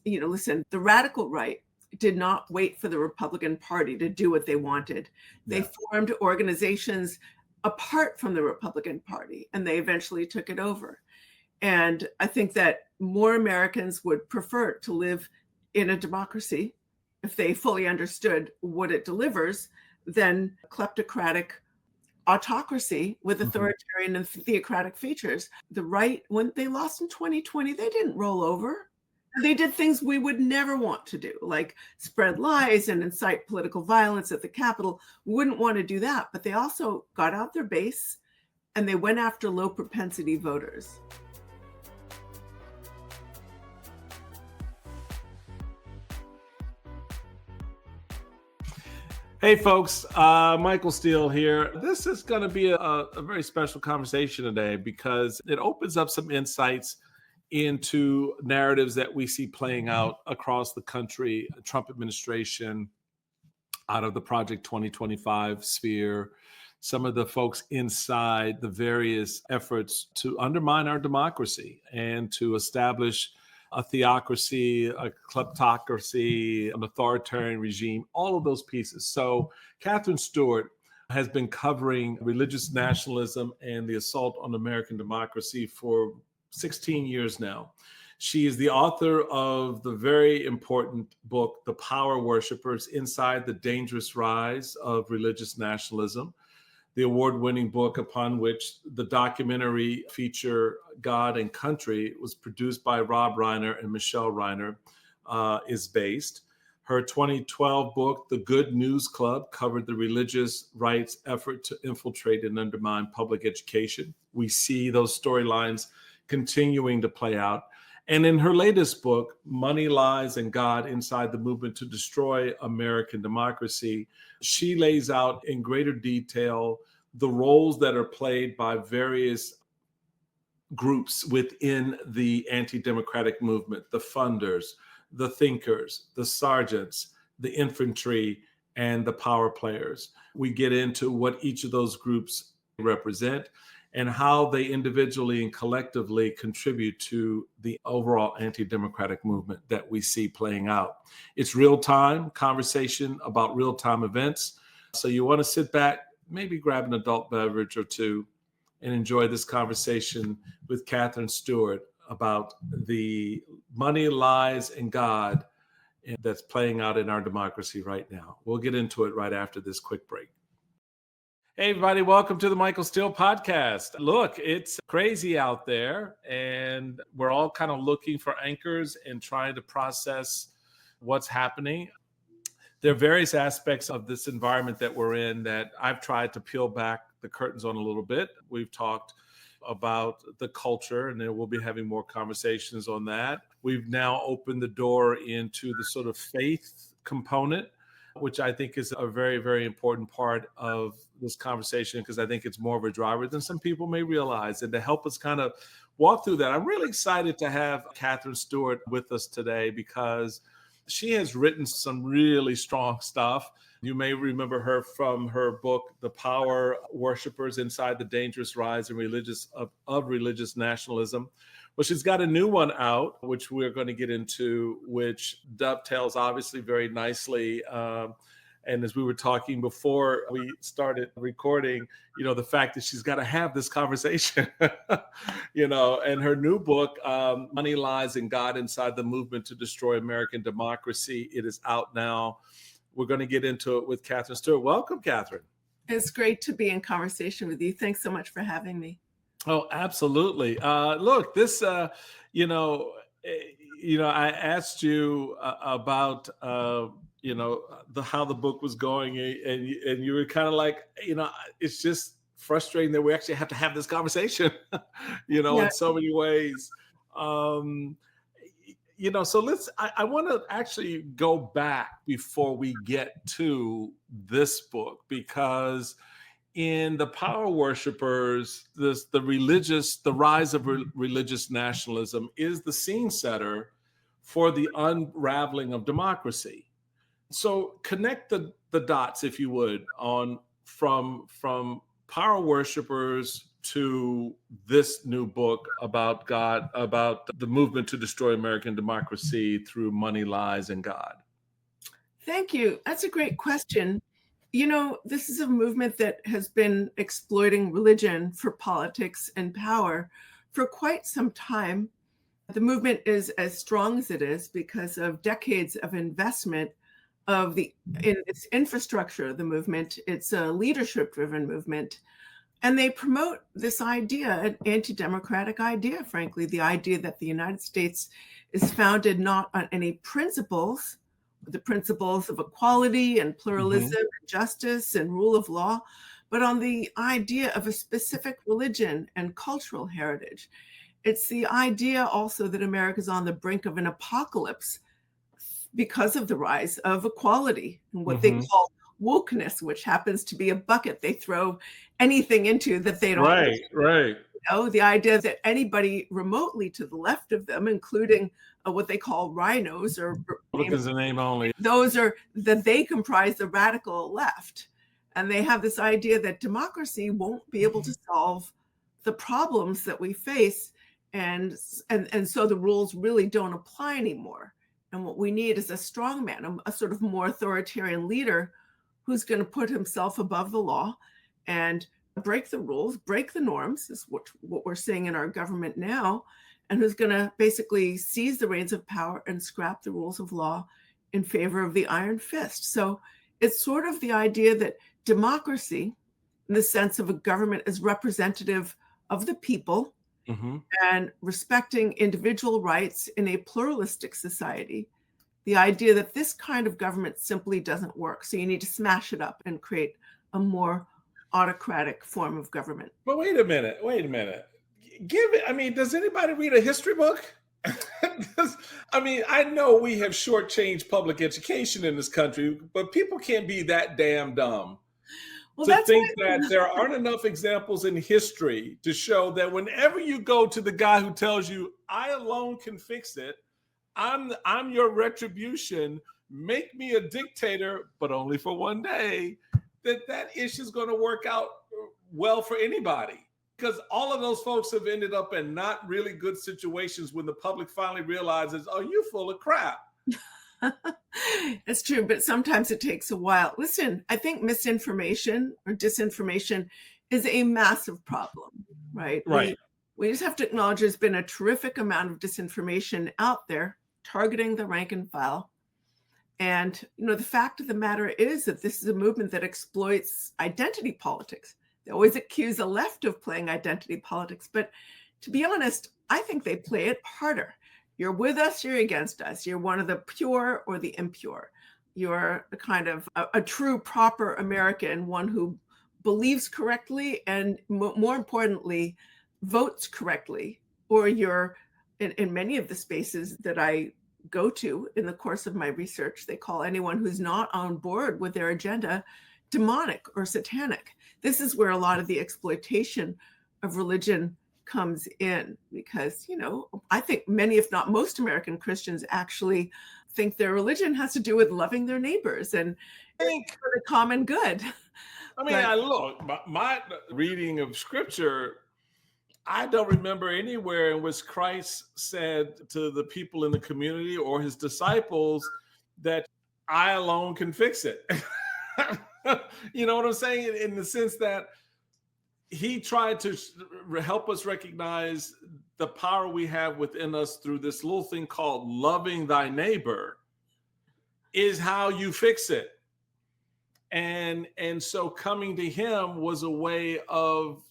listen, the radical right did not wait for the Republican Party to do what they wanted. They formed organizations apart from the Republican Party, and they eventually took it over. And I think that more Americans would prefer to live in a democracy if they fully understood what it delivers than kleptocratic autocracy with authoritarian and theocratic features. The right, when they lost in 2020, they didn't roll over. They did things we would never want to do, like spread lies and incite political violence at the Capitol. We wouldn't want to do that, but they also got out their base and they went after low propensity voters. Hey folks, Michael Steele here. This is going to be a very special conversation today because it opens up some insights into narratives that we see playing out across the country, Trump administration, out of the Project 2025 sphere, some of the folks inside the various efforts to undermine our democracy and to establish a theocracy, a kleptocracy, an authoritarian regime, all of those pieces. So Katherine Stewart has been covering religious nationalism and the assault on American democracy for 16 years now. She is the author of the very important book, The Power Worshippers: Inside the Dangerous Rise of Religious Nationalism, the award-winning book upon which the documentary feature God and Country was produced by Rob Reiner and Michelle Reiner is based. Her 2012 book, The Good News Club, covered the religious right's effort to infiltrate and undermine public education. We see those storylines continuing to play out. And in her latest book, Money, Lies, and God: Inside the Movement to Destroy American Democracy, she lays out in greater detail the roles that are played by various groups within the anti-democratic movement, the funders, the thinkers, the sergeants, the infantry, and the power players. We get into what each of those groups represent and how they individually and collectively contribute to the overall anti-democratic movement that we see playing out. It's real-time conversation about real-time events. So you want to sit back, maybe grab an adult beverage or two, and enjoy this conversation with Katherine Stewart about the money, lies, and God that's playing out in our democracy right now. We'll get into it right after this quick break. Hey, everybody, welcome to the Michael Steele podcast. Look, it's crazy out there, and we're all kind of looking for anchors and trying to process what's happening. There are various aspects of this environment that we're in that I've tried to peel back the curtains on a little bit. We've talked about the culture, and then we'll be having more conversations on that. We've now opened the door into the sort of faith component, which I think is a very, very important part of this conversation, because I think it's more of a driver than some people may realize. And to help us kind of walk through that, I'm really excited to have Katherine Stewart with us today, because she has written some really strong stuff. You may remember her from her book, The Power Worshippers: Inside the Dangerous Rise of Religious Nationalism. Well, she's got a new one out, which we're going to get into, which dovetails obviously very nicely. And as we were talking before we started recording, the fact that she's got to have this conversation, and her new book, Money, Lies, and God: Inside the Movement to Destroy American Democracy, it is out now. We're going to get into it with Katherine Stewart. Welcome, Katherine. It's great to be in conversation with you. Thanks so much for having me. Oh, absolutely. Look, this, I asked you about, how the book was going, and you were kind of like, it's just frustrating that we actually have to have this conversation, in so many ways. So I want to actually go back before we get to this book, because in The Power Worshippers, the rise of religious nationalism is the scene setter for the unraveling of democracy. So connect the dots, if you would, from Power Worshippers to this new book about God, about the movement to destroy American democracy through money, lies, and God? Thank you. That's a great question. You know, this is a movement that has been exploiting religion for politics and power for quite some time. The movement is as strong as it is because of decades of investment in its infrastructure of the movement. It's a leadership-driven movement. And they promote this idea, an anti-democratic idea, frankly, the idea that the United States is founded not on any principles, the principles of equality and Hmm. pluralism and justice and rule of law, but on the idea of a specific religion and cultural heritage. It's the idea also that America is on the brink of an apocalypse because of the rise of equality and what they Hmm. call wokeness, which happens to be a bucket they throw anything into that they don't Right, right. know. The idea that anybody remotely to the left of them, including what they call rhinos or Republicans in name only. those are that they comprise the radical left. And they have this idea that democracy won't be able to solve the problems that we face. And so the rules really don't apply anymore. And what we need is a strong man, a sort of more authoritarian leader who's going to put himself above the law and break the rules, break the norms, is what we're seeing in our government now, and who's going to basically seize the reins of power and scrap the rules of law in favor of the iron fist. So it's sort of the idea that democracy, in the sense of a government as representative of the people Hmm. and respecting individual rights in a pluralistic society, the idea that this kind of government simply doesn't work. So you need to smash it up and create a more autocratic form of government. But wait a minute, wait a minute. Give it, I mean, does anybody read a history book? I mean, I know we have shortchanged public education in this country, but people can't be that damn dumb Well, to that's think why that there aren't enough examples in history to show that whenever you go to the guy who tells you, I alone can fix it, I'm your retribution, make me a dictator, but only for one day, that issue is going to work out well for anybody. Because all of those folks have ended up in not really good situations when the public finally realizes, oh, you're full of crap. It's true, but sometimes it takes a while. Listen, I think misinformation or disinformation is a massive problem, right? Right. We just have to acknowledge there's been a terrific amount of disinformation out there targeting the rank and file. And the fact of the matter is that this is a movement that exploits identity politics. They always accuse the left of playing identity politics, but to be honest, I think they play it harder. You're with us, you're against us. You're one of the pure or the impure. You're a kind of a true, proper American, one who believes correctly and more importantly, votes correctly. Or you're in many of the spaces that I go to in the course of my research, they call anyone who's not on board with their agenda demonic or satanic. This is where a lot of the exploitation of religion comes in because, I think many, if not most American Christians actually think their religion has to do with loving their neighbors and I think, for the common good. I mean, But I look, my reading of scripture, I don't remember anywhere in which Christ said to the people in the community or his disciples that I alone can fix it. You know what I'm saying? In the sense that he tried to help us recognize the power we have within us through this little thing called loving thy neighbor is how you fix it. And so coming to him was a way of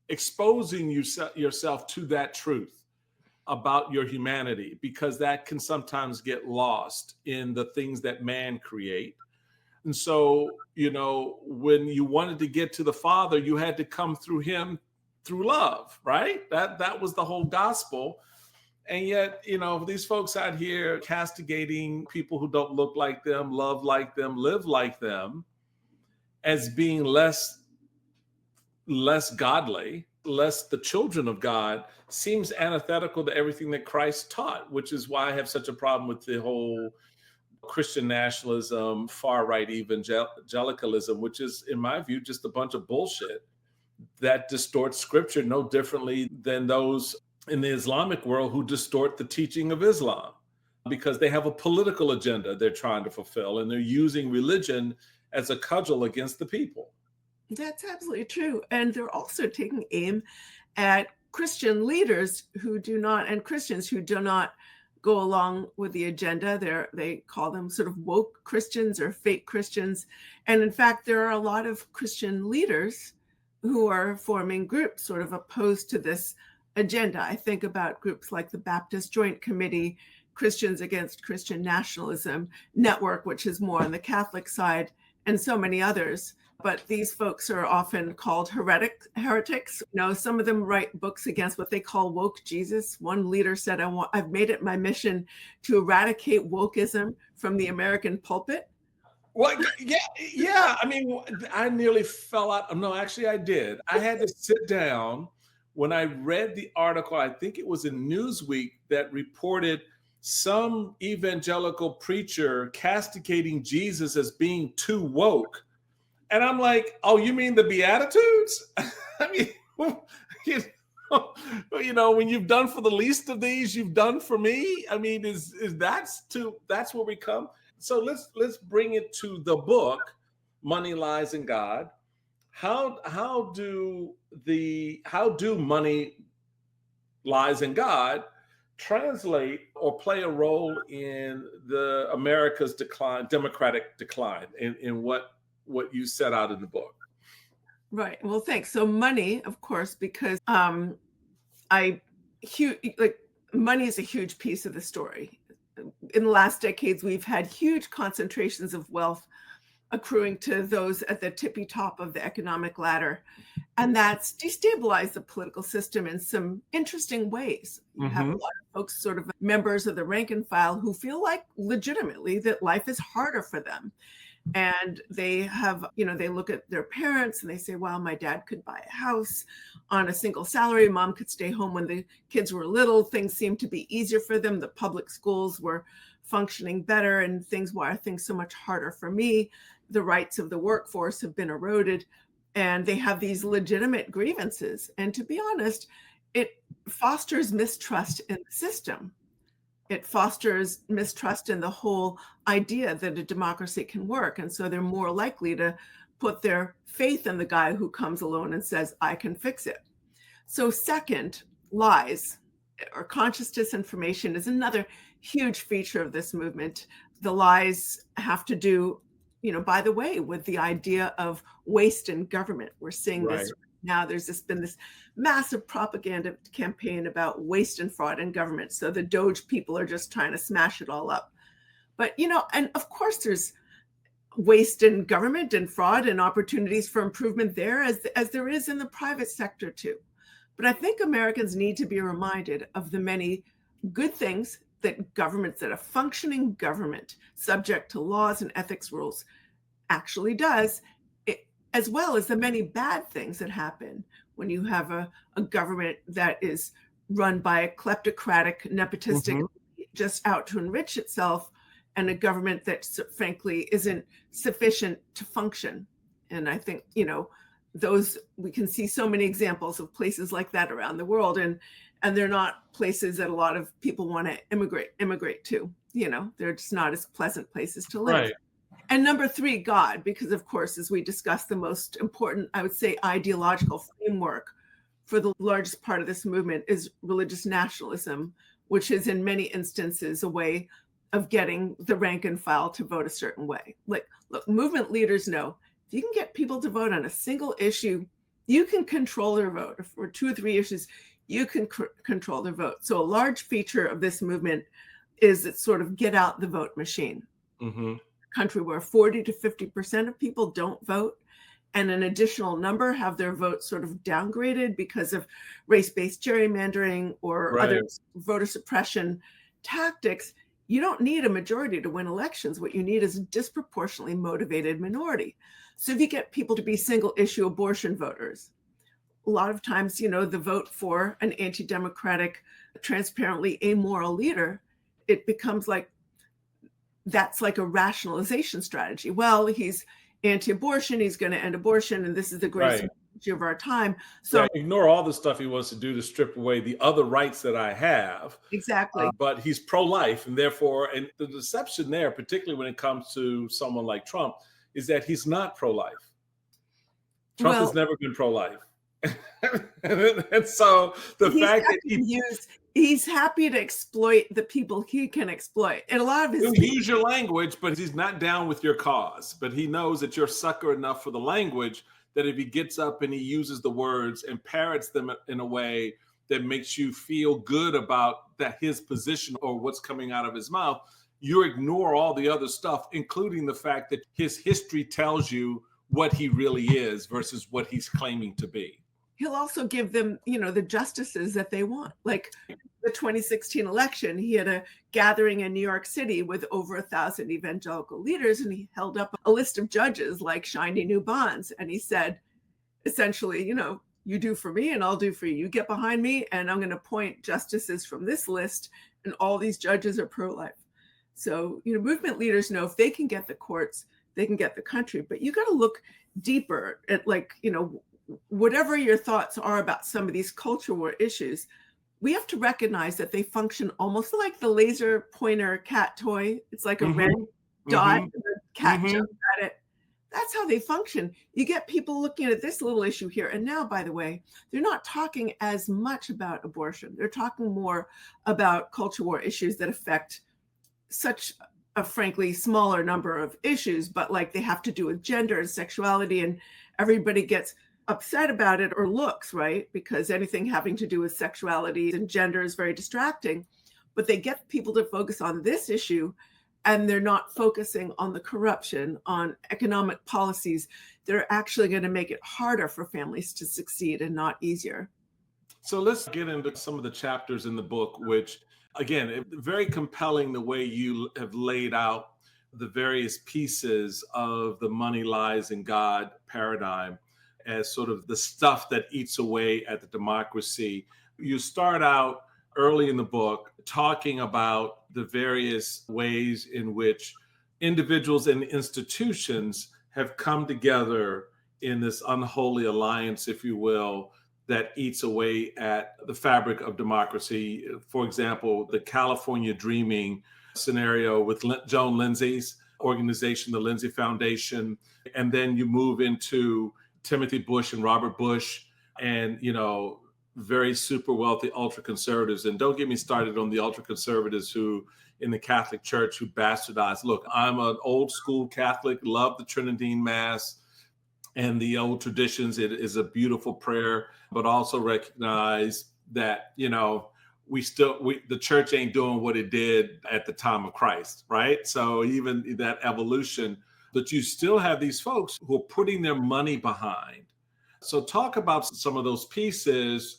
exposing yourself to that truth about your humanity, because that can sometimes get lost in the things that man create. And so, when you wanted to get to the Father, you had to come through him through love, right? That was the whole gospel. And yet, these folks out here castigating people who don't look like them, love like them, live like them as being less godly, less the children of God, seems antithetical to everything that Christ taught, which is why I have such a problem with the whole Christian nationalism, far right evangelicalism, which is, in my view, just a bunch of bullshit. that distort scripture no differently than those in the Islamic world who distort the teaching of Islam, because they have a political agenda they're trying to fulfill, and they're using religion as a cudgel against the people. That's absolutely true. And they're also taking aim at Christian leaders who do not, and Christians who do not go along with the agenda. They call them sort of woke Christians or fake Christians. And in fact, there are a lot of Christian leaders who are forming groups sort of opposed to this agenda. I think about groups like the Baptist Joint Committee, Christians Against Christian Nationalism Network, which is more on the Catholic side, and so many others. But these folks are often called heretics. Some of them write books against what they call woke Jesus. One leader said, I've made it my mission to eradicate wokeism from the American pulpit. Well, yeah. I mean, I nearly fell out. No, actually, I did. I had to sit down when I read the article. I think it was in Newsweek that reported some evangelical preacher castigating Jesus as being too woke. And I'm like, oh, you mean the Beatitudes? I mean, when you've done for the least of these, you've done for me. I mean, that's where we come. So let's bring it to the book, Money, Lies, and God. How do Money, Lies, and God translate or play a role in the America's decline, democratic decline, in what you set out in the book? Right. Well, thanks. So money, of course, because money is a huge piece of the story. In the last decades, we've had huge concentrations of wealth accruing to those at the tippy top of the economic ladder. And that's destabilized the political system in some interesting ways. You have a lot of folks, sort of members of the rank and file, who feel like legitimately that life is harder for them. And they have, they look at their parents and they say, well, my dad could buy a house on a single salary. Mom could stay home when the kids were little. Things seemed to be easier for them. The public schools were functioning better, and why are things so much harder for me? The rights of the workforce have been eroded, and they have these legitimate grievances. And to be honest, it fosters mistrust in the system. It fosters mistrust in the whole idea that a democracy can work. And so they're more likely to put their faith in the guy who comes alone and says, I can fix it. So second, lies or conscious disinformation is another huge feature of this movement. The lies have to do, by the way, with the idea of waste in government. We're seeing this now. There's been this massive propaganda campaign about waste and fraud in government. So the Doge people are just trying to smash it all up. But, and of course there's waste in government and fraud and opportunities for improvement there, as there is in the private sector too. But I think Americans need to be reminded of the many good things that a functioning government subject to laws and ethics rules actually does, as well as the many bad things that happen when you have a government that is run by a kleptocratic, nepotistic, just out to enrich itself, and a government that frankly isn't sufficient to function. And I think, we can see so many examples of places like that around the world, and they're not places that a lot of people want to immigrate to. They're just not as pleasant places to live. Right. And number three, God, because of course, as we discussed, the most important, I would say, ideological framework for the largest part of this movement is religious nationalism, which is in many instances a way of getting the rank and file to vote a certain way. Like, look, movement leaders know if you can get people to vote on a single issue, you can control their vote. If for 2 or 3 issues, you can control their vote. So a large feature of this movement is it's sort of get out the vote machine. Country where 40 to 50% of people don't vote, and an additional number have their votes sort of downgraded because of race-based gerrymandering or other voter suppression tactics. You don't need a majority to win elections. What you need is a disproportionately motivated minority. So if you get people to be single issue abortion voters, a lot of times, the vote for an anti-democratic, transparently amoral leader, it becomes like, that's like a rationalization strategy. Well, he's anti-abortion, he's going to end abortion, and this is the greatest issue of our time. Yeah, So ignore all the stuff he wants to do to strip away the other rights that I have. exactly. But he's pro-life, and therefore, and the deception there, particularly when it comes to someone like Trump, is that he's not pro-life. Trump has Well, never been pro-life. And so the he's fact that happy to he's happy to exploit the people he can exploit. And a lot of his he'll use your language, but he's not down with your cause. But he knows that you're sucker enough for the language that if he gets up and he uses the words and parrots them in a way that makes you feel good about that his position or what's coming out of his mouth, you ignore all the other stuff, including the fact that his history tells you what he really is versus what he's claiming to be. he'll also give them, the justices that they want. Like the 2016 election, he had a gathering in New York City with over 1,000 evangelical leaders, and he held up a list of judges like shiny new bonds. And he said, essentially, you do for me and I'll do for you. You get behind me and I'm going to appoint justices from this list, and all these judges are pro-life. So, movement leaders know if they can get the courts, they can get the country. But you got to look deeper at, whatever your thoughts are about some of these culture war issues, we have to recognize that they function almost like the laser pointer cat toy. It's like a red dot, and the cat jumps at it. That's how they function. You get people looking at this little issue here. And now, by the way, they're not talking as much about abortion. They're talking more about culture war issues that affect such a frankly smaller number of issues, but they have to do with gender and sexuality, and everybody gets upset about it or looks, right? Because anything having to do with sexuality and gender is very distracting. But they get people to focus on this issue, and they're not focusing on the corruption, on economic policies that are actually going to make it harder for families to succeed and not easier. So let's get into some of the chapters in the book, which, again, very compelling the way you have laid out the various pieces of the money, lies, and God paradigm as sort of the stuff that eats away at the democracy. You start out early in the book talking about the various ways in which individuals and institutions have come together in this unholy alliance, if you will, that eats away at the fabric of democracy. For example, the California Dreaming scenario with Joan Lindsay's organization, the Lindsay Foundation, and then you move into Timothy Bush and Robert Bush and, very super wealthy ultra conservatives. And don't get me started on the ultra conservatives who in the Catholic Church who bastardize. Look, I'm an old school Catholic, love the Trinitine Mass and the old traditions. It is a beautiful prayer, but also recognize that, the church ain't doing what it did at the time of Christ, right? So even that evolution, but you still have these folks who are putting their money behind. So talk about some of those pieces,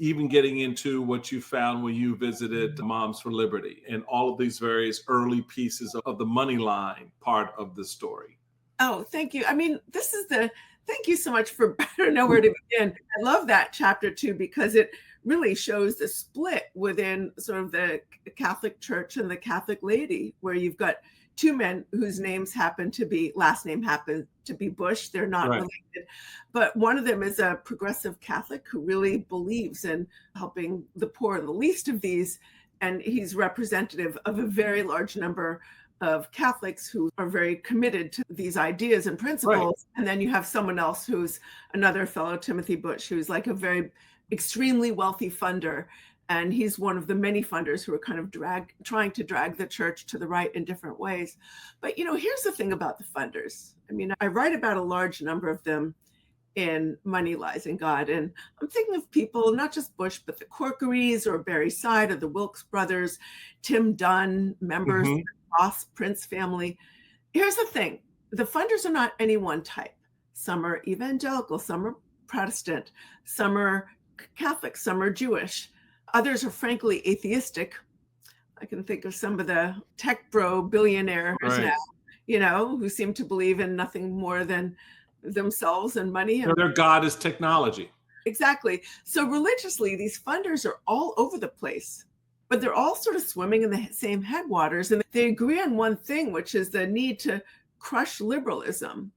even getting into what you found when you visited Moms for Liberty and all of these various early pieces of the money line part of the story. Oh, thank you. I mean, thank you so much for, I don't know where to begin. I love that chapter too, because it really shows the split within sort of the Catholic Church and the Catholic laity, where you've got two men whose last name happen to be Bush. They're not related, but one of them is a progressive Catholic who really believes in helping the poor and the least of these. And he's representative of a very large number of Catholics who are very committed to these ideas and principles. Right. And then you have someone else who's another fellow, Timothy Bush, who's like a very extremely wealthy funder. And he's one of the many funders who are kind of trying to drag the church to the right in different ways. But, here's the thing about the funders. I mean, I write about a large number of them in Money, Lies, and God. And I'm thinking of people, not just Bush, but the Corkerys or Barry Side or the Wilkes brothers, Tim Dunn, members of the Ross Prince family. Here's the thing. The funders are not any one type. Some are evangelical, some are Protestant, some are Catholic, some are Jewish. Others are frankly atheistic. I can think of some of the tech bro billionaires now, who seem to believe in nothing more than themselves and money. And their God is technology. Exactly. So religiously, these funders are all over the place, but they're all sort of swimming in the same headwaters. And they agree on one thing, which is the need to crush liberalism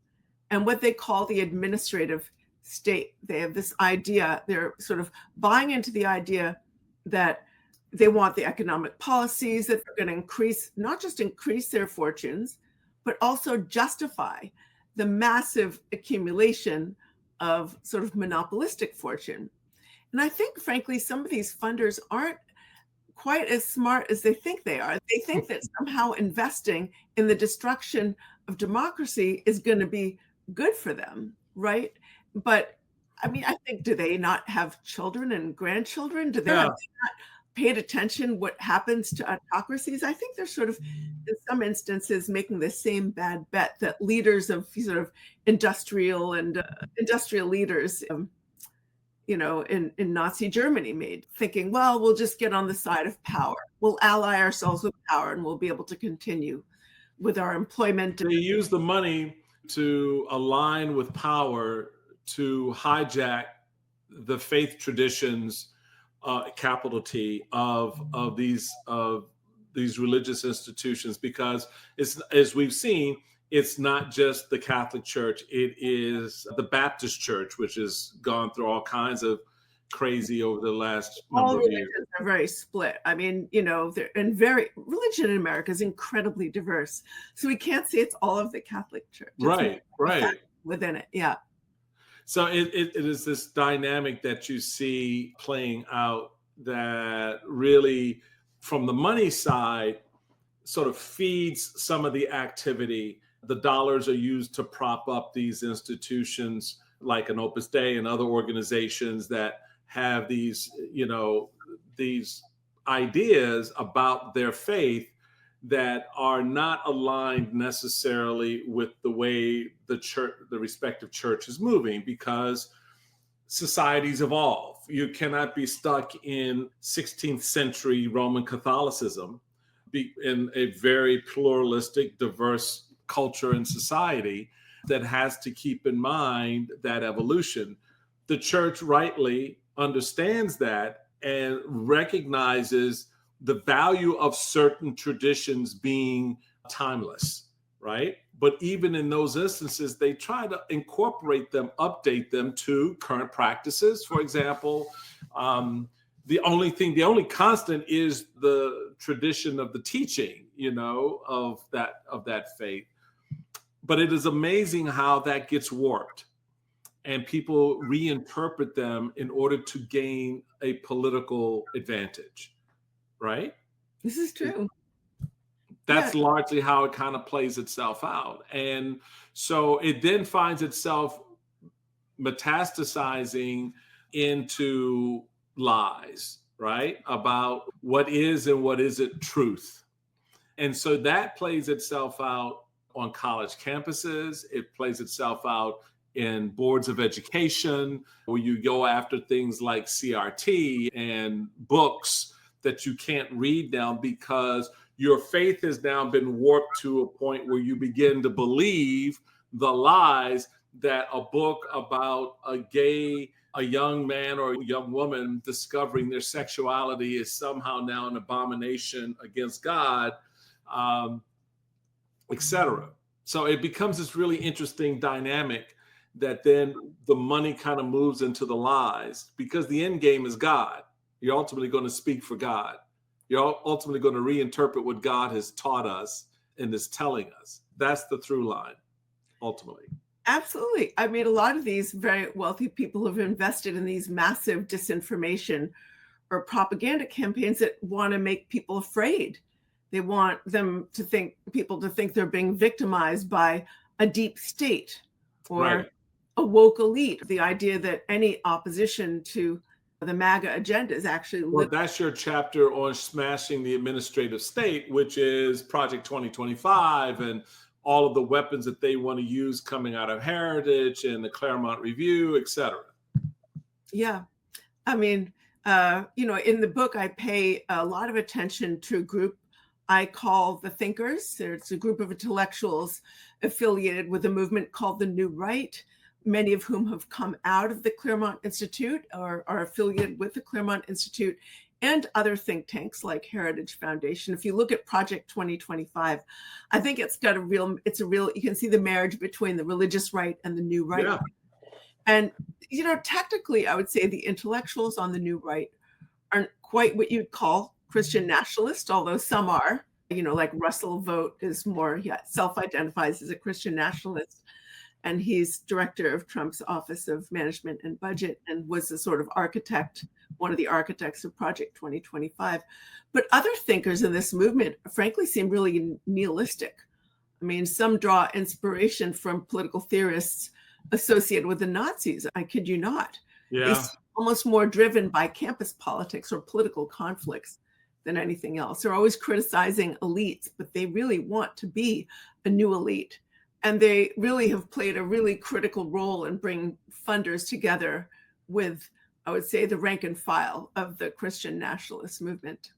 and what they call the administrative state. They have this idea, they're sort of buying into the idea that they want the economic policies that are going to increase, not just increase their fortunes, but also justify the massive accumulation of sort of monopolistic fortune. And I think, frankly, some of these funders aren't quite as smart as they think they are. They think that somehow investing in the destruction of democracy is going to be good for them, right? But I mean, I think, do they not have children and grandchildren? Do they Yeah. have not paid attention what happens to autocracies? I think they're sort of, in some instances, making the same bad bet that leaders of sort of industrial leaders, in Nazi Germany made, thinking, well, we'll just get on the side of power. We'll ally ourselves with power and we'll be able to continue with our employment. They use the money to align with power to hijack the faith traditions, capital T, of these religious institutions, because it's, as we've seen, it's not just the Catholic Church, it is the Baptist Church, which has gone through all kinds of crazy over the last number of years. Religions are very split. I mean, religion in America is incredibly diverse. So we can't say it's all of the Catholic Church. It's Right. Within it, yeah. So it is this dynamic that you see playing out that really, from the money side, sort of feeds some of the activity. The dollars are used to prop up these institutions like an Opus Dei and other organizations that have these ideas about their faith that are not aligned necessarily with the way the church, the respective church, is moving, because societies evolve. You cannot be stuck in 16th century Roman Catholicism in a very pluralistic, diverse culture and society that has to keep in mind that evolution. The church rightly understands that and recognizes the value of certain traditions being timeless, right? But even in those instances, they try to incorporate them, update them to current practices. For example, the only constant is the tradition of the teaching, of that faith. But it is amazing how that gets warped and people reinterpret them in order to gain a political advantage, right? This is true. That's largely how it kind of plays itself out. And so it then finds itself metastasizing into lies, right? About what is and what isn't truth. And so that plays itself out on college campuses. It plays itself out in boards of education, where you go after things like CRT and books that you can't read now because your faith has now been warped to a point where you begin to believe the lies that a book about a young man or a young woman discovering their sexuality is somehow now an abomination against God, etc. So it becomes this really interesting dynamic that then the money kind of moves into the lies, because the end game is God. You're ultimately going to speak for God. You're ultimately going to reinterpret what God has taught us and is telling us. That's the through line, ultimately. Absolutely. I mean, a lot of these very wealthy people have invested in these massive disinformation or propaganda campaigns that want to make people afraid. They want people to think they're being victimized by a deep state or a woke elite. The idea that any opposition to the MAGA agenda is actually... Well, that's your chapter on smashing the administrative state, which is Project 2025 and all of the weapons that they want to use coming out of Heritage and the Claremont Review, et cetera. Yeah. I mean, in the book, I pay a lot of attention to a group I call the Thinkers. It's a group of intellectuals affiliated with a movement called the New Right, many of whom have come out of the Claremont Institute or are affiliated with the Claremont Institute and other think tanks like Heritage Foundation. If you look at Project 2025, I think it's a real, you can see the marriage between the religious right and the new right. Yeah. And, technically, I would say the intellectuals on the new right aren't quite what you'd call Christian nationalist, although some are. Like Russell Vogt is more, self-identifies as a Christian nationalist. And he's director of Trump's Office of Management and Budget and was a sort of architect, one of the architects of Project 2025. But other thinkers in this movement, frankly, seem really nihilistic. I mean, some draw inspiration from political theorists associated with the Nazis. I kid you not. They Yeah. seem almost more driven by campus politics or political conflicts than anything else. They're always criticizing elites, but they really want to be a new elite. And they really have played a really critical role in bringing funders together with, I would say, the rank and file of the Christian nationalist movement.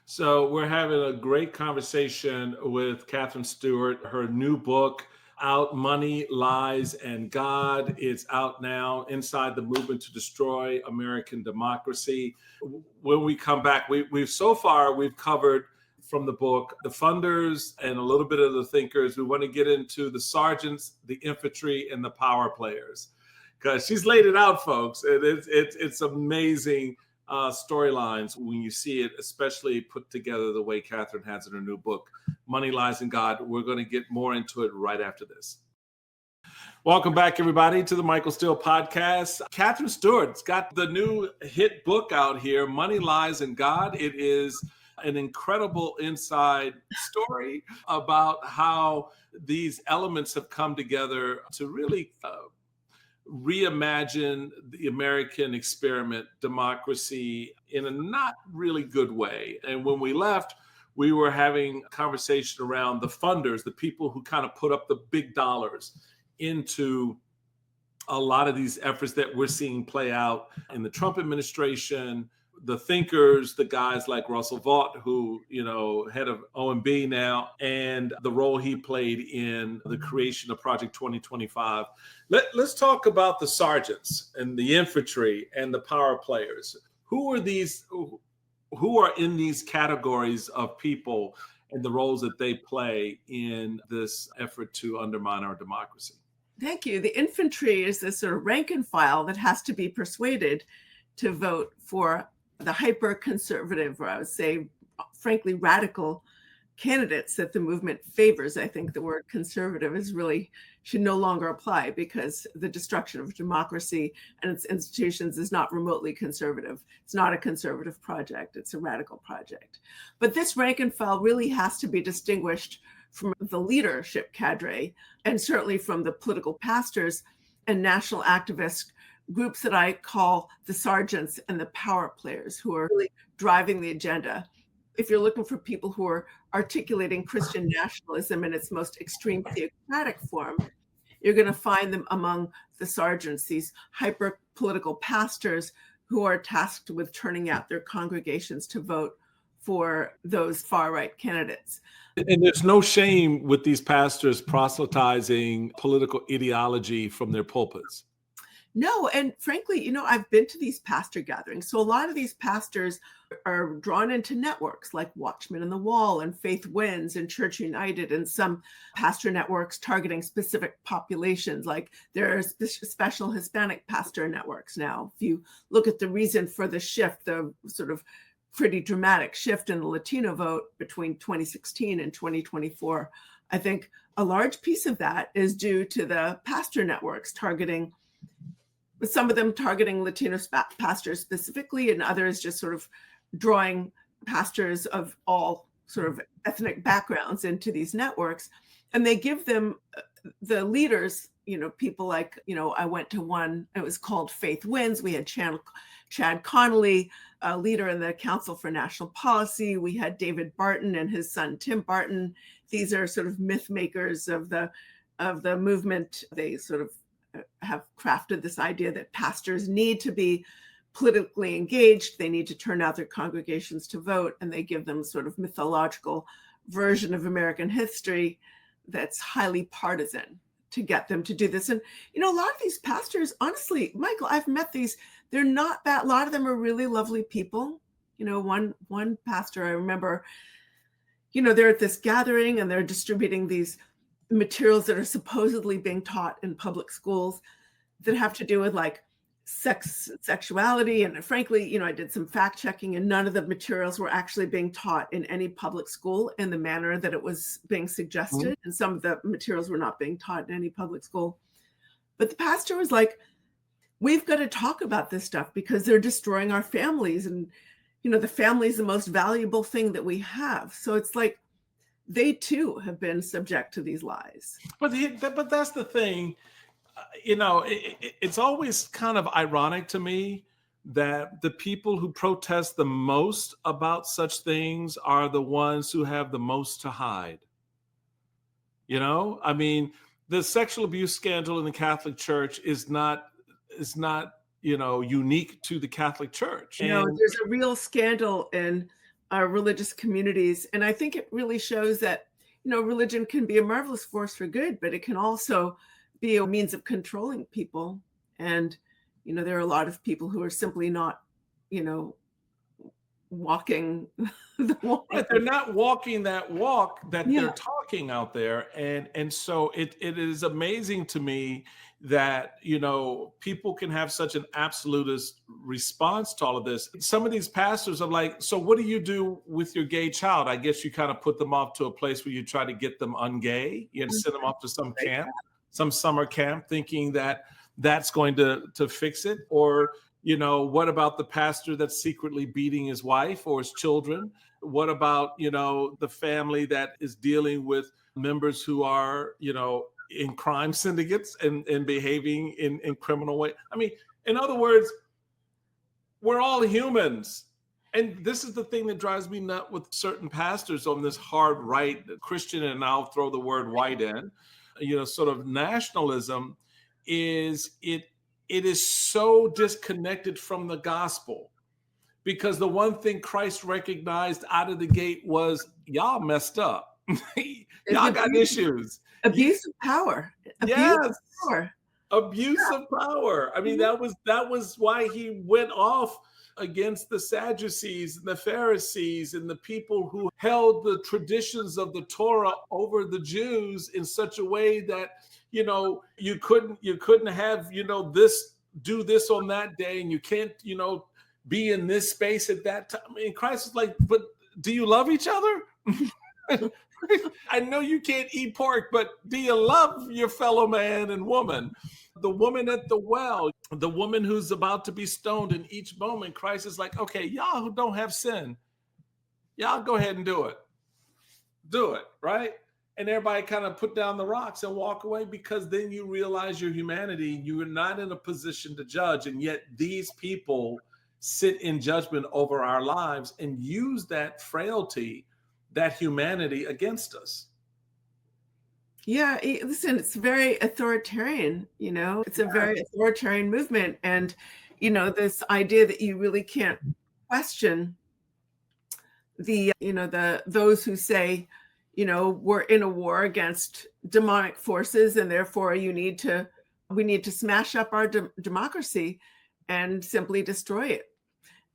So we're having a great conversation with Katherine Stewart. Her new book out, Money, Lies, and God. It's out now, Inside the Movement to Destroy American Democracy. When we come back, we've so far covered from the book the funders and a little bit of the thinkers. We want to get into the sergeants, the infantry, and the power players, because she's laid it out, folks. And it's amazing storylines when you see it, especially put together the way Katherine has in her new book, Money, Lies, and God. We're going to get more into it right after this. Welcome back, everybody, to the Michael Steele podcast. Katherine Stewart's got the new hit book out here, Money, Lies, and God. It is an incredible inside story about how these elements have come together to really reimagine the American experiment, democracy, in a not really good way. And when we left, we were having a conversation around the funders, the people who kind of put up the big dollars into a lot of these efforts that we're seeing play out in the Trump administration, the thinkers, the guys like Russell Vought, who, head of OMB now, and the role he played in the creation of Project 2025. Let's talk about the sergeants and the infantry and the power players. Who are in these categories of people and the roles that they play in this effort to undermine our democracy? Thank you. The infantry is this sort of rank and file that has to be persuaded to vote for the hyper-conservative, or I would say, frankly, radical candidates that the movement favors. I think the word conservative should no longer apply, because the destruction of democracy and its institutions is not remotely conservative. It's not a conservative project. It's a radical project. But this rank and file really has to be distinguished from the leadership cadre, and certainly from the political pastors and national activists, groups that I call the sergeants and the power players, who are really driving the agenda. If you're looking for people who are articulating Christian nationalism in its most extreme theocratic form, you're going to find them among the sergeants, these hyper-political pastors who are tasked with turning out their congregations to vote for those far-right candidates. And there's no shame with these pastors proselytizing political ideology from their pulpits. No, and frankly, I've been to these pastor gatherings. So a lot of these pastors are drawn into networks like Watchmen on the Wall and Faith Wins and Church United, and some pastor networks targeting specific populations. Like there are special Hispanic pastor networks now. If you look at the reason for the shift, the sort of pretty dramatic shift in the Latino vote between 2016 and 2024, I think a large piece of that is due to the pastor networks targeting, some of them targeting Latino pastors specifically, and others just sort of drawing pastors of all sort of ethnic backgrounds into these networks. And they give them the leaders, people like, I went to one, it was called Faith Wins. We had Chad Connolly, a leader in the Council for National Policy. We had David Barton and his son, Tim Barton. These are sort of myth makers of the movement. They sort of have crafted this idea that pastors need to be politically engaged. They need to turn out their congregations to vote, and they give them sort of mythological version of American history that's highly partisan to get them to do this. And, a lot of these pastors, honestly, Michael, I've met these, they're not bad. A lot of them are really lovely people. One pastor, I remember, they're at this gathering and they're distributing these materials that are supposedly being taught in public schools. that have to do with like sexuality. And frankly, I did some fact checking, and none of the materials were actually being taught in any public school in the manner that it was being Mhm. suggested. And some of the materials were not being taught in any public school. But the pastor was like, we've got to talk about this stuff because they're destroying our families. And, the family is the most valuable thing that we have. So it's like they too have been subject to these lies. But that's the thing. It's always kind of ironic to me that the people who protest the most about such things are the ones who have the most to hide. I mean, the sexual abuse scandal in the Catholic Church is not unique to the Catholic Church. And There's a real scandal in our religious communities. And I think it really shows that, religion can be a marvelous force for good, but it can also be a means of controlling people. And, there are a lot of people who are simply not, you know, walking the walk. right, they're not walking that walk that Yeah. they're talking out there, and so it is amazing to me that people can have such an absolutist response to all of this. Some of these pastors are like, so what do you do with your gay child? I guess you kind of put them off to a place where you try to get them ungay. You send them off to some camp, some summer camp, thinking that that's going to fix it. Or what about the pastor that's secretly beating his wife or his children? What about the family that is dealing with members who are in crime syndicates and behaving in criminal way? I mean, in other words, we're all humans. And this is the thing that drives me nuts with certain pastors on this hard right Christian, and I'll throw the word white in, sort of nationalism. It is so disconnected from the gospel, because the one thing Christ recognized out of the gate was y'all messed up. Y'all got issues. Abuse of power. Abuse Yes. of power. Abuse of power. I mean, that was why he went off against the Sadducees and the Pharisees and the people who held the traditions of the Torah over the Jews in such a way that you couldn't have this, do this on that day, and you can't be in this space at that time. I mean, Christ is like, but do you love each other? I know you can't eat pork, but do you love your fellow man and woman? The woman at the well, the woman who's about to be stoned, in each moment, Christ is like, okay, y'all who don't have sin, y'all go ahead and do it. Do it, right? And everybody kind of put down the rocks and walk away, because then you realize your humanity. You are not in a position to judge. And yet these people sit in judgment over our lives and use that frailty, that humanity against us. Yeah, listen, it's very authoritarian, it's a very authoritarian movement. And, this idea that you really can't question those who say, we're in a war against demonic forces, and therefore we need to smash up our democracy and simply destroy it.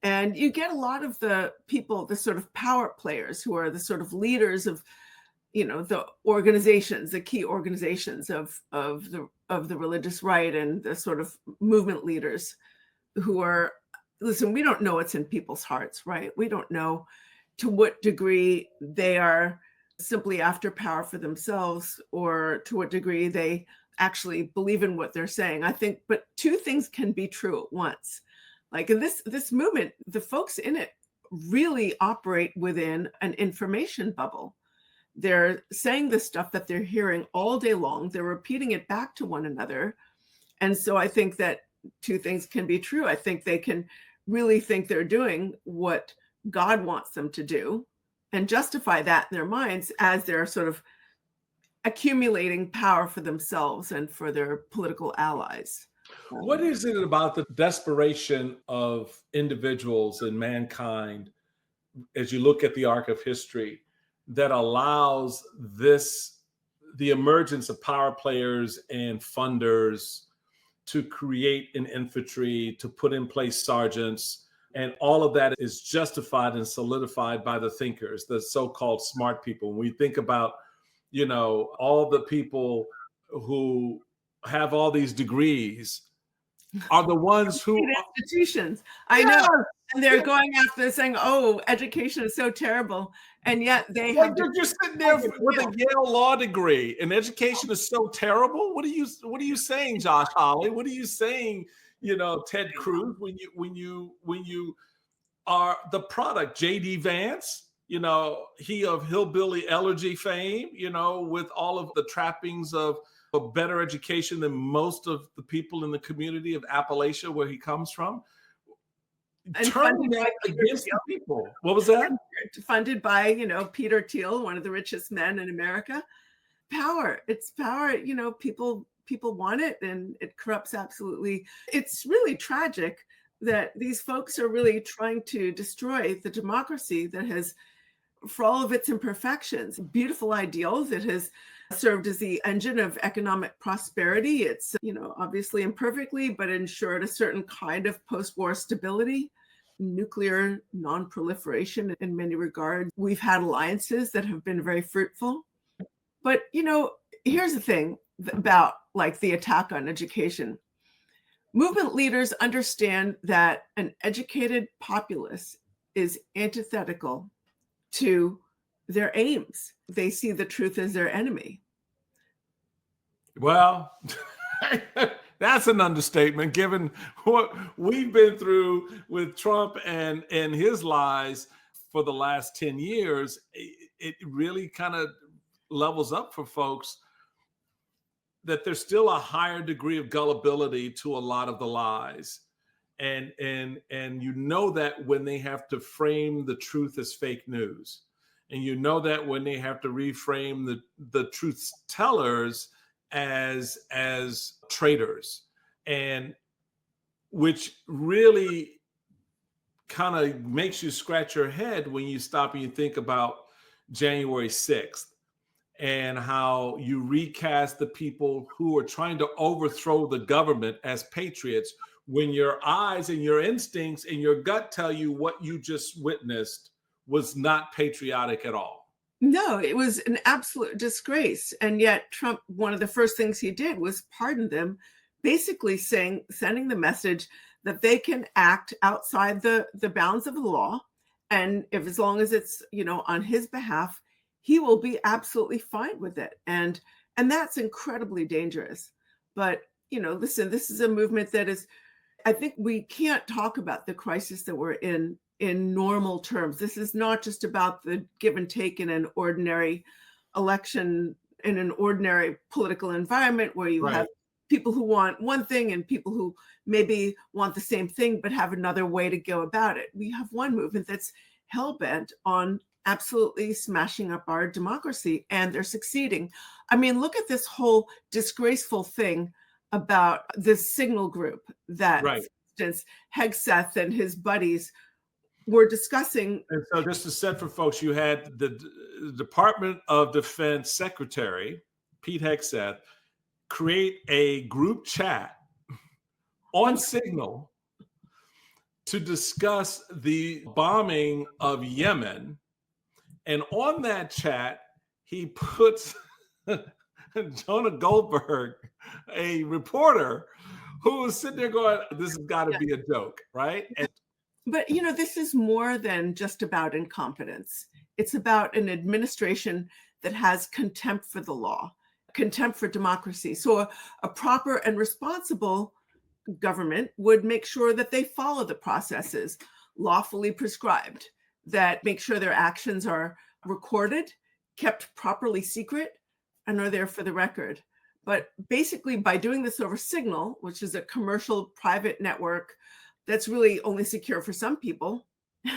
And you get a lot of the people, the sort of power players, who are the sort of leaders of the organizations, the key organizations of the religious right, and the sort of movement leaders who are, listen, we don't know what's in people's hearts, right? We don't know to what degree they are simply after power for themselves, or to what degree they actually believe in what they're saying. I think, but two things can be true at once. Like in this movement, the folks in it really operate within an information bubble. They're saying the stuff that they're hearing all day long. They're repeating it back to one another. And so I think that two things can be true. I think they can really think they're doing what God wants them to do and justify that in their minds as they're sort of accumulating power for themselves and for their political allies. What is it about the desperation of individuals and mankind, as you look at the arc of history, that allows the emergence of power players and funders to create an infantry, to put in place sergeants, and all of that is justified and solidified by the thinkers, the so-called smart people? When we think about, all the people who have all these degrees, are the ones who institutions. I know. yes, And they're going after saying, oh, education is so terrible. And yet they like have you're sitting there with a Yale law degree, and education is so terrible. What are you saying, Josh Hawley? What are you saying, Ted Cruz, when you are the product, J.D. Vance, he of hillbilly elegy fame, with all of the trappings of a better education than most of the people in the community of Appalachia, where he comes from. And Turning that against the people. What was that? Funded by, Peter Thiel, one of the richest men in America. Power. It's power. People want it, and it corrupts absolutely. It's really tragic that these folks are really trying to destroy the democracy that has, for all of its imperfections, beautiful ideals. It has served as the engine of economic prosperity. It's, obviously imperfectly, but ensured a certain kind of post-war stability, nuclear non-proliferation in many regards. We've had alliances that have been very fruitful. But, here's the thing about like the attack on education. Movement leaders understand that an educated populace is antithetical to their aims. They see the truth as their enemy. Well, that's an understatement, given what we've been through with Trump and his lies for the last 10 years. It really kind of levels up for folks that there's still a higher degree of gullibility to a lot of the lies. And that when they have to frame the truth as fake news, and that when they have to reframe the truth tellers as traitors, and which really kind of makes you scratch your head when you stop and you think about January 6th and how you recast the people who are trying to overthrow the government as patriots, when your eyes and your instincts and your gut tell you what you just witnessed was not patriotic at all. No, it was an absolute disgrace. And yet Trump, one of the first things he did was pardon them, basically sending the message that they can act outside the bounds of the law. And if, as long as it's, on his behalf, he will be absolutely fine with it. And that's incredibly dangerous. But, listen, this is a movement that is, I think we can't talk about the crisis that we're in normal terms. This is not just about the give and take in an ordinary election, in an ordinary political environment where you have people who want one thing and people who maybe want the same thing but have another way to go about it. We have one movement that's hell-bent on absolutely smashing up our democracy, and they're succeeding. I mean, look at this whole disgraceful thing about this Signal group that, for instance, Hegseth and his buddies were discussing. And so just to set for folks, you had the Department of Defense Secretary, Pete Hegseth, create a group chat on Signal to discuss the bombing of Yemen. And on that chat, he puts Jonah Goldberg, a reporter, who was sitting there going, this has got to be a joke, right? But, this is more than just about incompetence. It's about an administration that has contempt for the law, contempt for democracy. So a proper and responsible government would make sure that they follow the processes lawfully prescribed, that make sure their actions are recorded, kept properly secret, and are there for the record. But basically, by doing this over Signal, which is a commercial private network that's really only secure for some people,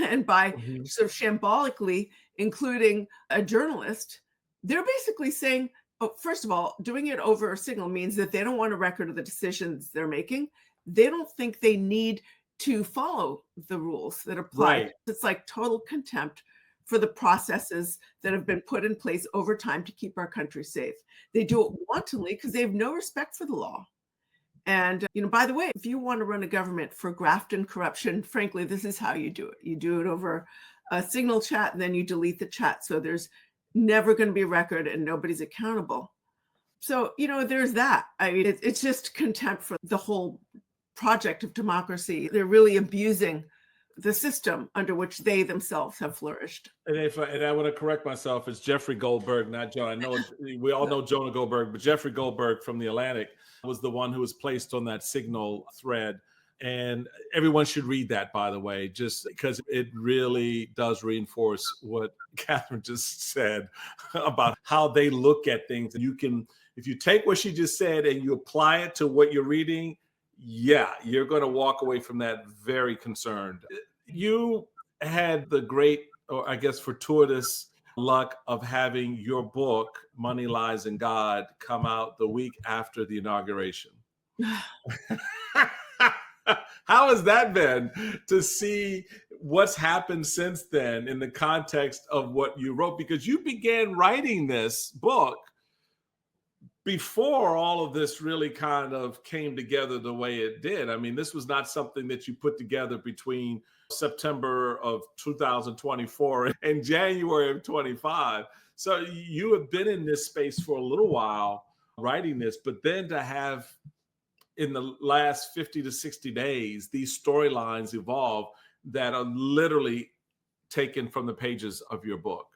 and by sort of shambolically including a journalist, they're basically saying, first of all, doing it over Signal means that they don't want a record of the decisions they're making. They don't think they need to follow the rules that apply. Right. It's like total contempt for the processes that have been put in place over time to keep our country safe. They do it wantonly because they have no respect for the law. And, by the way, if you want to run a government for graft and corruption, frankly, this is how you do it. You do it over a Signal chat, and then you delete the chat. So there's never going to be a record and nobody's accountable. So, there's that. I mean, it's just contempt for the whole project of democracy. They're really abusing the system under which they themselves have flourished. And I want to correct myself, it's Jeffrey Goldberg, not Jonah. I know we all know Jonah Goldberg, but Jeffrey Goldberg from The Atlantic was the one who was placed on that Signal thread. And everyone should read that, by the way, just because it really does reinforce what Katherine just said about how they look at things. And you can, if you take what she just said and you apply it to what you're reading, yeah, you're going to walk away from that very concerned. You had the great, or I guess fortuitous luck of having your book, Money, Lies, and God, come out the week after the inauguration. How has that been to see what's happened since then in the context of what you wrote? Because you began writing this book before all of this really kind of came together the way it did. I mean, this was not something that you put together between September of 2024 and January of 25. So you have been in this space for a little while writing this, but then to have in the last 50 to 60 days, these storylines evolve that are literally taken from the pages of your book.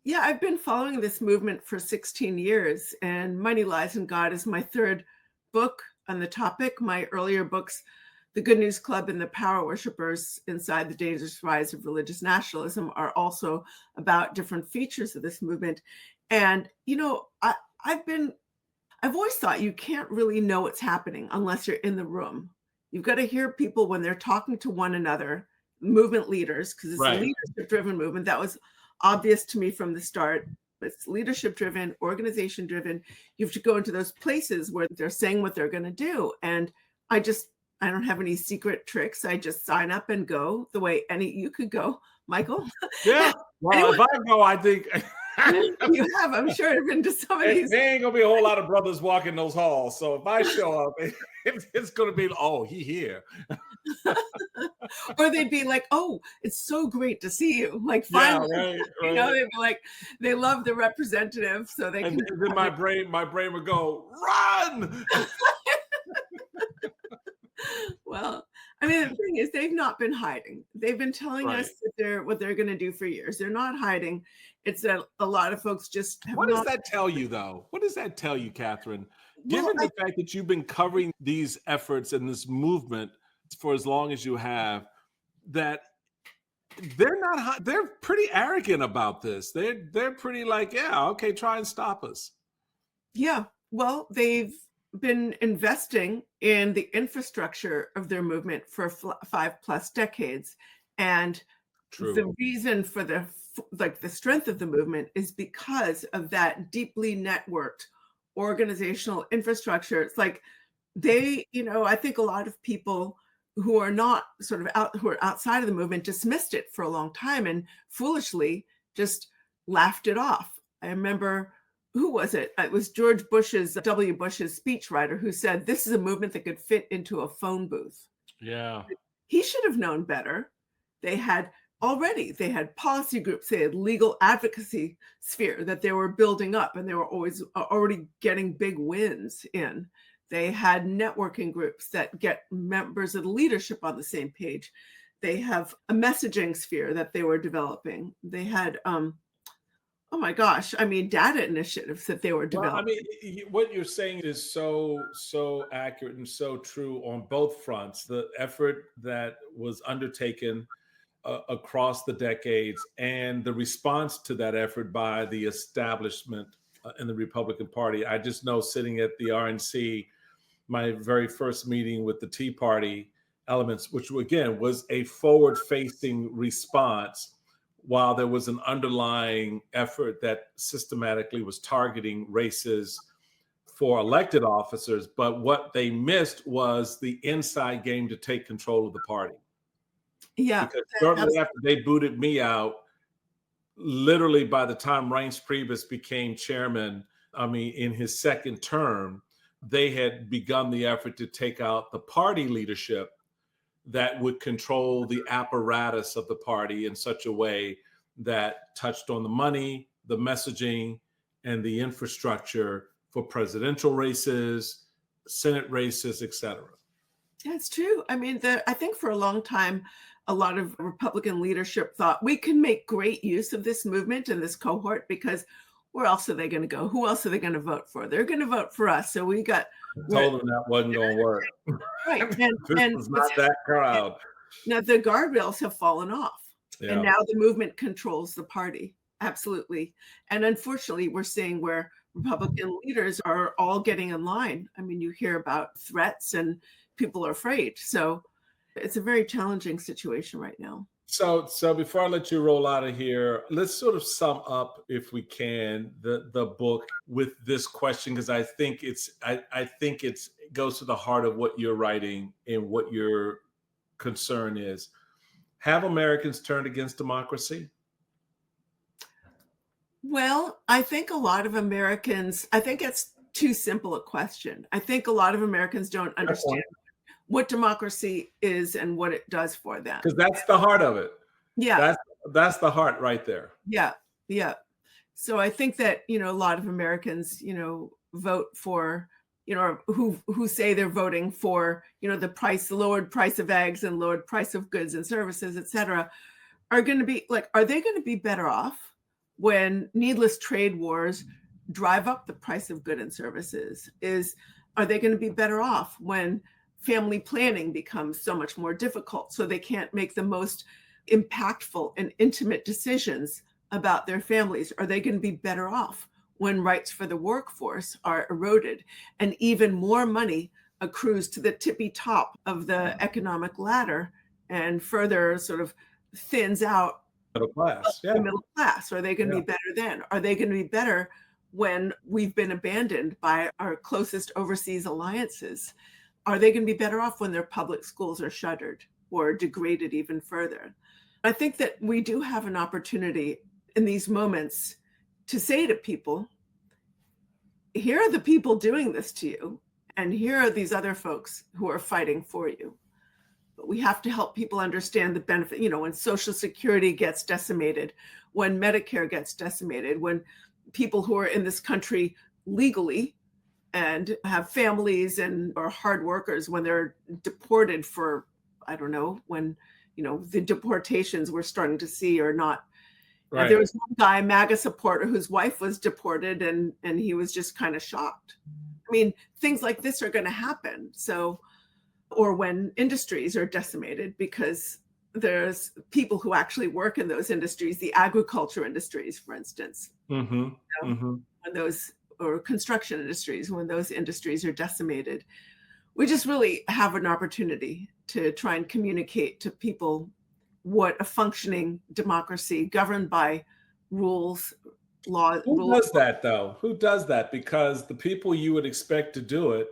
Yeah, I've been following this movement for 16 years, and Money, Lies, and God is my third book on the topic. My earlier books, The Good News Club and The Power Worshippers Inside the Dangerous Rise of Religious Nationalism, are also about different features of this movement. And, you know, I've always thought you can't really know what's happening unless you're in the room. You've got to hear people when they're talking to one another, movement leaders, because it's Right. a leadership-driven movement. That was obvious to me from the start. It's leadership-driven, organization-driven. You have to go into those places where they're saying what they're going to do. And I don't have any secret tricks. I just sign up and go the way you could go, Michael. Yeah. Well, if I go, I think You have, I'm sure, I've been to some of these. there ain't gonna be a whole lot of brothers walking those halls. So if I show up, it's gonna be, oh, he here. Or they'd be like, "Oh, it's so great to see you!" Like, Yeah, finally, right, you know, right. they'd be like, they love the representative, so they And can. then my brain would go, run. Well, I mean, the thing is, they've not been hiding. They've been telling Right. us that what they're going to do for years. They're not hiding. It's that a lot of folks just have What does not. that tell you, though? What does that tell you, Katherine? Well, Given the fact that you've been covering these efforts and this movement for as long as you have, that they're pretty arrogant about this. They're pretty like, yeah, okay, try and stop us. yeah. Well, they've been investing in the infrastructure of their movement for 5+ decades, and True. the reason for the strength of the movement is because of that deeply networked organizational infrastructure. It's like I think a lot of people who are not who are outside of the movement dismissed it for a long time and foolishly just laughed it off. I remember, who was it? It was W. Bush's speechwriter who said, "This is a movement that could fit into a phone booth." Yeah. He should have known better. They had policy groups, they had legal advocacy sphere that they were building up, and they were already getting big wins in. They had networking groups that get members of the leadership on the same page. They have a messaging sphere that they were developing. They had, oh my gosh, I mean, data initiatives that they were Well, I developing. mean, what you're saying is so accurate and so true on both fronts. The effort that was undertaken across the decades and the response to that effort by the establishment in the Republican Party. I just know, sitting at the RNC, my very first meeting with the Tea Party elements, which again was a forward-facing response, while there was an underlying effort that systematically was targeting races for elected officers. But what they missed was the inside game to take control of the party. Yeah. Because shortly after they booted me out, literally by the time Reince Priebus became chairman, I mean, in his second term, they had begun the effort to take out the party leadership that would control the apparatus of the party in such a way that touched on the money, the messaging, and the infrastructure for presidential races, Senate races, et cetera. That's true. I mean, I think for a long time, a lot of Republican leadership thought we can make great use of this movement and this cohort because where else are they going to go? Who else are they going to vote for? They're going to vote for us. So we're Told them that wasn't going to work. right. This And was what's not that happening crowd. now, the guardrails have fallen off, and Yeah. now the movement controls the party. Absolutely. And unfortunately, we're seeing where Republican leaders are all getting in line. I mean, you hear about threats and people are afraid. So it's a very challenging situation right now. So before I let you roll out of here, let's sort of sum up, if we can, the book with this question, because I think it goes to the heart of what you're writing and what your concern is. Have Americans turned against democracy? Well, I think a lot of Americans, I think it's too simple a question. I think a lot of Americans don't understand what democracy is and what it does for them. Because that's the heart of it. Yeah, That's the heart right there. yeah, yeah. So I think that, a lot of Americans, vote for, who say they're voting for, the lowered price of eggs and lowered price of goods and services, et cetera, are going to be like, are they going to be better off when needless trade wars drive up the price of goods and services? Are they going to be better off when family planning becomes so much more difficult so they can't make the most impactful and intimate decisions about their families? Are they going to be better off when rights for the workforce are eroded and even more money accrues to the tippy top of the economic ladder and further sort of thins out Middle class. the Yeah. middle class? Are they going to Yeah. be better then? Are they going to be better when we've been abandoned by our closest overseas alliances? Are they going to be better off when their public schools are shuttered or degraded even further? I think that we do have an opportunity in these moments to say to people, here are the people doing this to you, and here are these other folks who are fighting for you. But we have to help people understand the benefit, when Social Security gets decimated, when Medicare gets decimated, when people who are in this country legally and have families and are hard workers, when they're deported for, I don't know, when, the deportations we're starting to see are not. Right. There was one guy, MAGA supporter, whose wife was deported and he was just kind of shocked. I mean, things like this are going to happen. So, or when industries are decimated because there's people who actually work in those industries, the agriculture industries, for instance, Mm-hmm. Mm-hmm. when those, or construction industries, when those industries are decimated. We just really have an opportunity to try and communicate to people what a functioning democracy governed by rules, law. Who does that though? Who does that? Because the people you would expect to do it,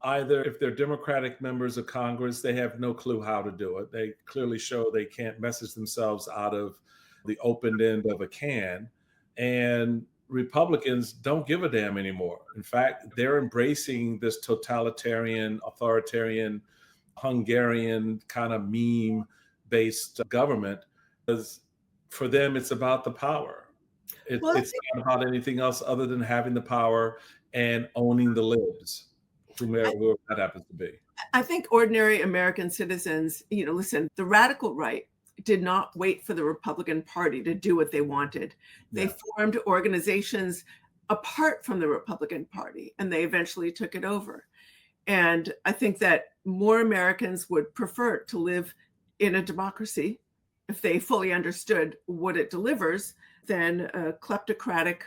either if they're Democratic members of Congress, they have no clue how to do it. They clearly show they can't message themselves out of the open end of a can. And Republicans don't give a damn anymore. In fact, they're embracing this totalitarian, authoritarian, Hungarian kind of meme based government because for them, it's about the power. It's not about anything else other than having the power and owning the libs, whoever that happens to be. I think ordinary American citizens, listen, the radical right did not wait for the Republican Party to do what they wanted. They formed organizations apart from the Republican Party, and they eventually took it over. And I think that more Americans would prefer to live in a democracy if they fully understood what it delivers than a kleptocratic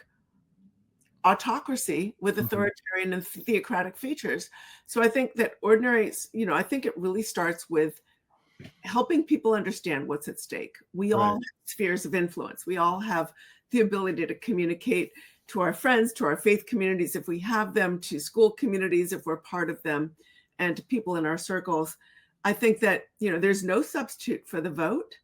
autocracy with authoritarian and theocratic features. So I think that I think it really starts with helping people understand what's at stake. We all have spheres of influence. We all have the ability to communicate to our friends, to our faith communities, if we have them, to school communities, if we're part of them, and to people in our circles. I think that, there's no substitute for the vote.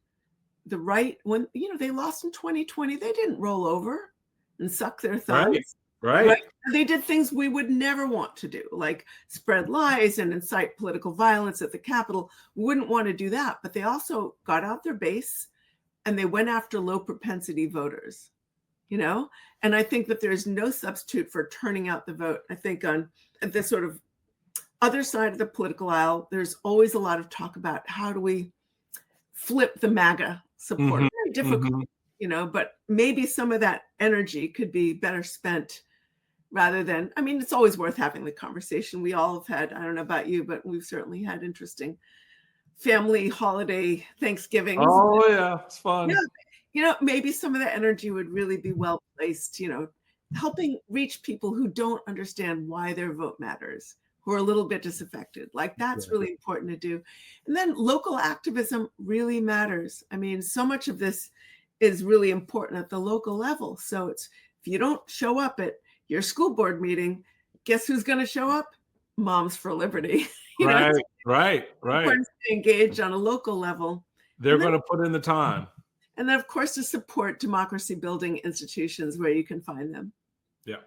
The right, when, they lost in 2020, they didn't roll over and suck their thumbs. Right. They did things we would never want to do, like spread lies and incite political violence at the Capitol. We wouldn't want to do that. But they also got out their base and they went after low propensity voters, and I think that there's no substitute for turning out the vote. I think on the sort of other side of the political aisle, there's always a lot of talk about how do we flip the MAGA support. Mhm, Very difficult, mhm. but maybe some of that energy could be better spent rather than, I mean, it's always worth having the conversation. We all have had, I don't know about you, but we've certainly had interesting family holiday Thanksgivings. Oh yeah, it's Yeah, fun. maybe some of the energy would really be well placed, helping reach people who don't understand why their vote matters, who are a little bit disaffected. Like that's Yeah. really important to do. And then local activism really matters. I mean, so much of this is really important at the local level. So it's if you don't show up at your school board meeting, guess who's going to show up? Moms for Liberty. It's Right, right, right. important to engage on a local level. They're And then gonna put in the time. of course, to support democracy building institutions where you can find them. Yeah.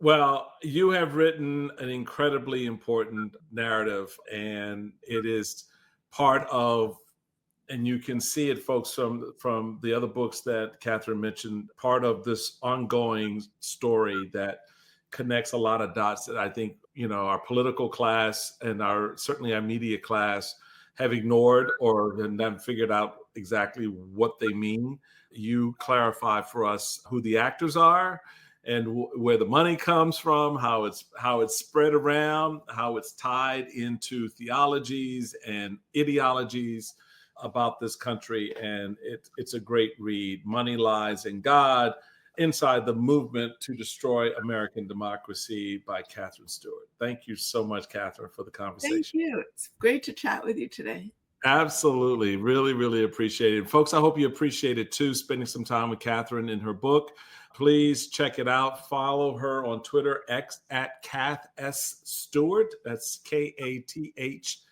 Well, you have written an incredibly important narrative, and it is part of, and you can see it, folks, from the other books that Catherine mentioned, part of this ongoing story that connects a lot of dots that I think our political class and our certainly our media class have ignored or then figured out exactly what they mean. You clarify for us who the actors are and where the money comes from, how it's spread around, how it's tied into theologies and ideologies about this country. And it's a great read. Money Lies in God: Inside the Movement to Destroy American Democracy by Katherine Stewart. Thank you so much, Catherine, for the Thank conversation. you. It's great to chat with you today. Absolutely. Really, really appreciate it. Folks, I hope you appreciate it too, spending some time with Catherine in her book. Please check it out. Follow her on Twitter, X at Kath S. Stewart. That's Kaths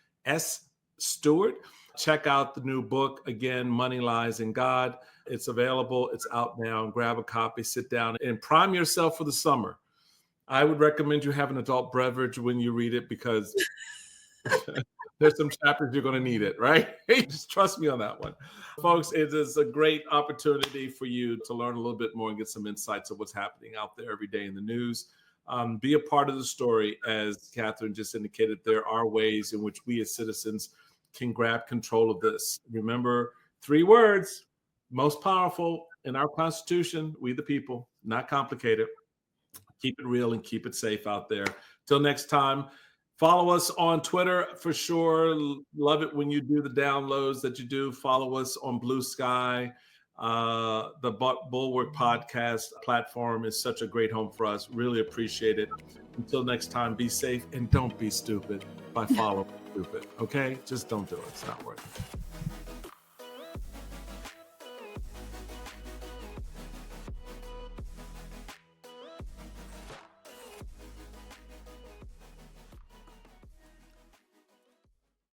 Stewart. Check out the new book, again, Money Lies in God. It's available. It's out now. Grab a copy, sit down, and prime yourself for the summer. I would recommend you have an adult beverage when you read it because there's some chapters you're going to need it, right? Just trust me on that one. Folks, it is a great opportunity for you to learn a little bit more and get some insights of what's happening out there every day in the news. Be a part of the story. As Catherine just indicated, there are ways in which we as citizens can grab control of this. Remember, 3 words, most powerful in our Constitution: we the people, not complicated. Keep it real and keep it safe out there. Till next time, follow us on Twitter for sure. Love it when you do the downloads that you do. Follow us on Blue Sky. The Bulwark podcast platform is such a great home for us. Really appreciate it. Until next time, be safe and don't be stupid by following stupid. Okay? Just don't do it. It's not worth it.